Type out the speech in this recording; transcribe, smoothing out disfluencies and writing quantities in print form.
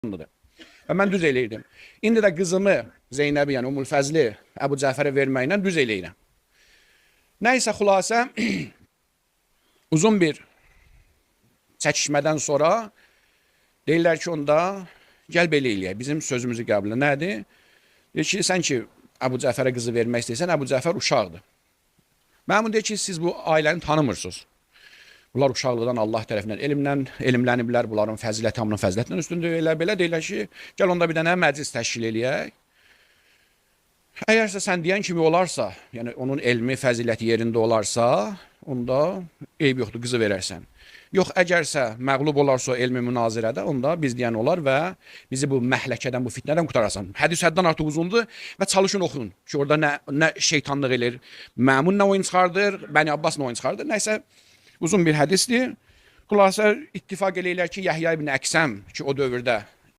Və mən düz eləyirdim. İndi də qızımı Zeynəbi, yəni Ümmül Fəzli Əbu Cəfərə verməklə düz eləyirəm. Nəysə xülasə uzun bir çəkişmədən sonra deyirlər ki, onda gəl belə eləyək. Bizim sözümüzü qəbul nədir? Deyir ki, sən ki Əbu Cəfərə qızı vermək istəyirsən, Əbu Cəfər uşaqdır. Məmun deyir ki, siz bu ailəni tanımırsınız. Bunlar uşaqlıqdan Allah tərəfindən elmləniblər, bunların fəziləti hamının fəzilətindən üstündür. Elə belə deyirlər ki, gəl onda bir dənə məclis təşkil eləyək. Əgərsə sən deyən kimi olarsa, yəni onun elmi fəziləti yerində olarsa, onda eyb yoxdur, qızı verərsən. Yox, əgərsə məğlub olarsa o elmi münazirədə, onda biz deyən olar və bizi bu məhləkədən, bu fitnədən qurtararsan. Hədis həddən artıq uzundur və çalışın oxuyun ki, orada nə şeytanlıq eləyir, Məmun nə oyun çıxardır, Bəni Abbas nə oyun çıxardır. Nəysə, uzun bir hədisdir. Xülasə ittifaq eləyirlər ki, Yəhya ibn Əksəm ki, o dövrdə